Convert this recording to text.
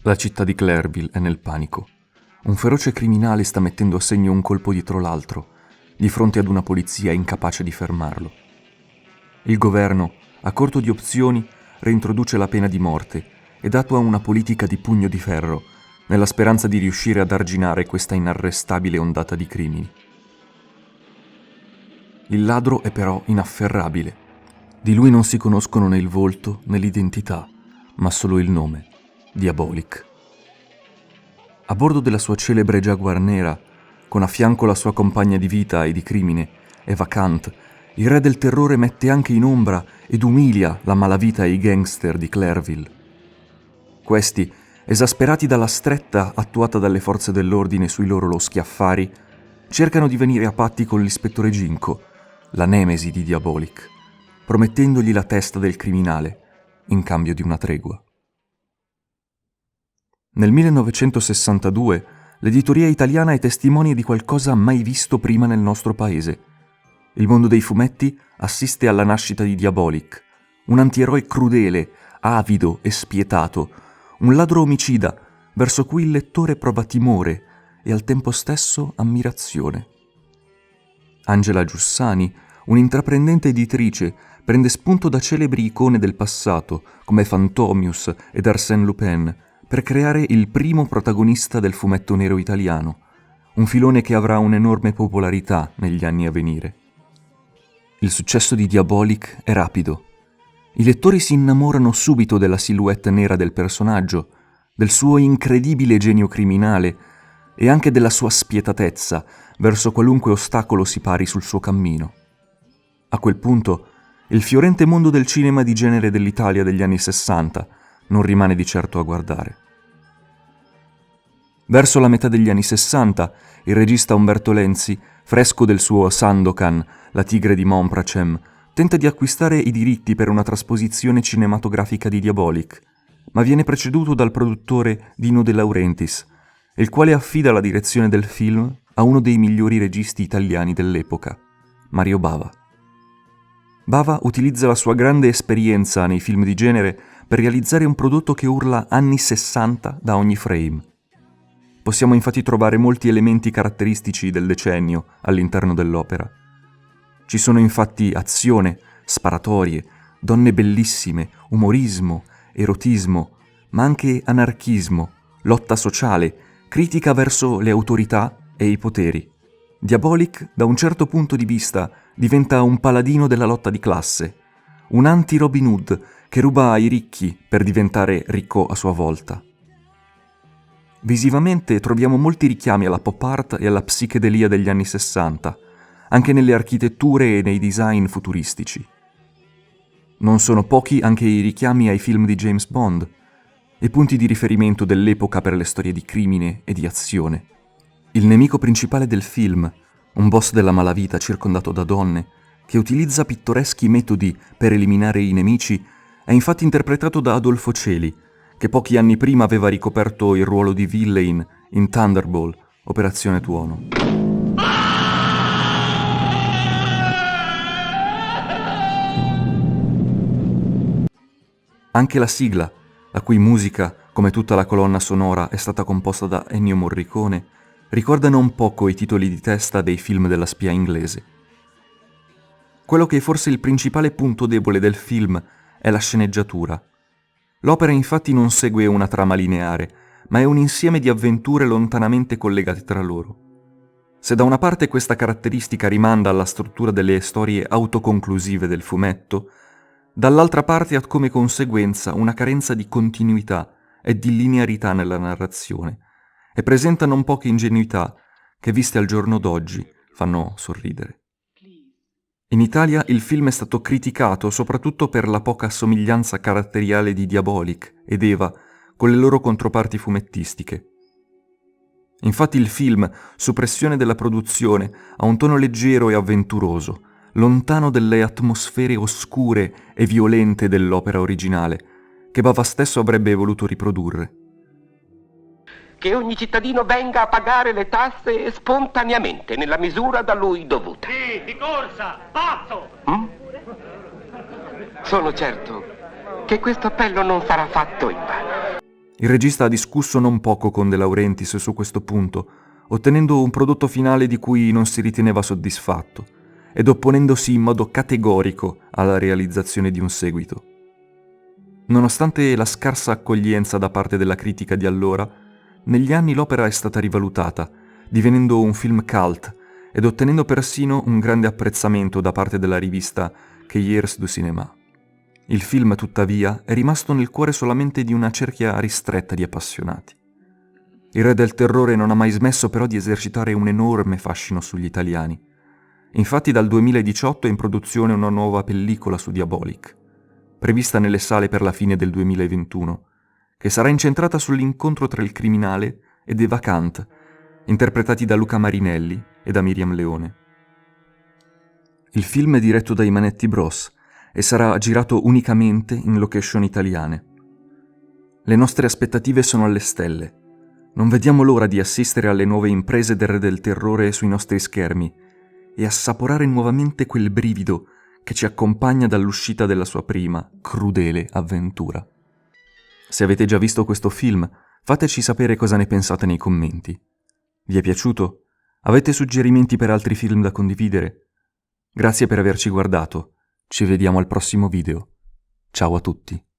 La città di Clairville è nel panico. Un feroce criminale sta mettendo a segno un colpo dietro l'altro, di fronte ad una polizia incapace di fermarlo. Il governo, a corto di opzioni, reintroduce la pena di morte ed attua una politica di pugno di ferro, nella speranza di riuscire ad arginare questa inarrestabile ondata di crimini. Il ladro è però inafferrabile. Di lui non si conoscono né il volto né l'identità, ma solo il nome: Diabolik. A bordo della sua celebre Jaguar nera, con a fianco la sua compagna di vita e di crimine, Eva Kant, il re del terrore mette anche in ombra ed umilia la malavita e i gangster di Clairville. Questi, esasperati dalla stretta attuata dalle forze dell'ordine sui loro loschi affari, cercano di venire a patti con l'ispettore Ginko, la nemesi di Diabolik, promettendogli la testa del criminale in cambio di una tregua. Nel 1962 l'editoria italiana è testimone di qualcosa mai visto prima nel nostro paese. Il mondo dei fumetti assiste alla nascita di Diabolik, un antieroe crudele, avido e spietato, un ladro omicida verso cui il lettore prova timore e al tempo stesso ammirazione. Angela Giussani, un'intraprendente editrice, prende spunto da celebri icone del passato come Fantomius ed Arsène Lupin per creare il primo protagonista del fumetto nero italiano, un filone che avrà un'enorme popolarità negli anni a venire. Il successo di Diabolik è rapido. I lettori si innamorano subito della silhouette nera del personaggio, del suo incredibile genio criminale e anche della sua spietatezza verso qualunque ostacolo si pari sul suo cammino. A quel punto, il fiorente mondo del cinema di genere dell'Italia degli anni '60 non rimane di certo a guardare. Verso la metà degli anni '60, il regista Umberto Lenzi, fresco del suo Sandokan, La tigre di Monpracem, tenta di acquistare i diritti per una trasposizione cinematografica di Diabolik, ma viene preceduto dal produttore Dino De Laurentiis, il quale affida la direzione del film a uno dei migliori registi italiani dell'epoca, Mario Bava. Bava utilizza la sua grande esperienza nei film di genere per realizzare un prodotto che urla anni '60 da ogni frame. Possiamo infatti trovare molti elementi caratteristici del decennio all'interno dell'opera. Ci sono infatti azione, sparatorie, donne bellissime, umorismo, erotismo, ma anche anarchismo, lotta sociale, critica verso le autorità e i poteri. Diabolik, da un certo punto di vista, diventa un paladino della lotta di classe, un anti-Robin Hood che ruba ai ricchi per diventare ricco a sua volta. Visivamente troviamo molti richiami alla pop art e alla psichedelia degli anni '60, anche nelle architetture e nei design futuristici. Non sono pochi anche i richiami ai film di James Bond e punti di riferimento dell'epoca per le storie di crimine e di azione. Il nemico principale del film, un boss della malavita circondato da donne, che utilizza pittoreschi metodi per eliminare i nemici, è infatti interpretato da Adolfo Celi, che pochi anni prima aveva ricoperto il ruolo di villain in Thunderball, Operazione Tuono. Anche la sigla, la cui musica, come tutta la colonna sonora, è stata composta da Ennio Morricone, ricorda non poco i titoli di testa dei film della spia inglese. Quello che è forse il principale punto debole del film è la sceneggiatura. L'opera infatti non segue una trama lineare, ma è un insieme di avventure lontanamente collegate tra loro. Se da una parte questa caratteristica rimanda alla struttura delle storie autoconclusive del fumetto, dall'altra parte ha come conseguenza una carenza di continuità e di linearità nella narrazione, e presenta non poche ingenuità che, viste al giorno d'oggi, fanno sorridere. In Italia il film è stato criticato soprattutto per la poca somiglianza caratteriale di Diabolik ed Eva con le loro controparti fumettistiche. Infatti il film, su pressione della produzione, ha un tono leggero e avventuroso, lontano dalle atmosfere oscure e violente dell'opera originale, che Bava stesso avrebbe voluto riprodurre. Che ogni cittadino venga a pagare le tasse spontaneamente, nella misura da lui dovuta. Sì, di corsa, pazzo! Sono certo che questo appello non sarà fatto in vano. Il regista ha discusso non poco con De Laurentiis su questo punto, ottenendo un prodotto finale di cui non si riteneva soddisfatto ed opponendosi in modo categorico alla realizzazione di un seguito. Nonostante la scarsa accoglienza da parte della critica di allora, negli anni l'opera è stata rivalutata, divenendo un film cult ed ottenendo persino un grande apprezzamento da parte della rivista Cahiers du Cinéma. Il film, tuttavia, è rimasto nel cuore solamente di una cerchia ristretta di appassionati. Il re del terrore non ha mai smesso però di esercitare un enorme fascino sugli italiani. Infatti dal 2018 è in produzione una nuova pellicola su Diabolik, prevista nelle sale per la fine del 2021, che sarà incentrata sull'incontro tra il criminale e The Vacant, interpretati da Luca Marinelli e da Miriam Leone. Il film è diretto dai Manetti Bros e sarà girato unicamente in location italiane. Le nostre aspettative sono alle stelle. Non vediamo l'ora di assistere alle nuove imprese del re del terrore sui nostri schermi e assaporare nuovamente quel brivido che ci accompagna dall'uscita della sua prima, crudele avventura. Se avete già visto questo film, fateci sapere cosa ne pensate nei commenti. Vi è piaciuto? Avete suggerimenti per altri film da condividere? Grazie per averci guardato. Ci vediamo al prossimo video. Ciao a tutti.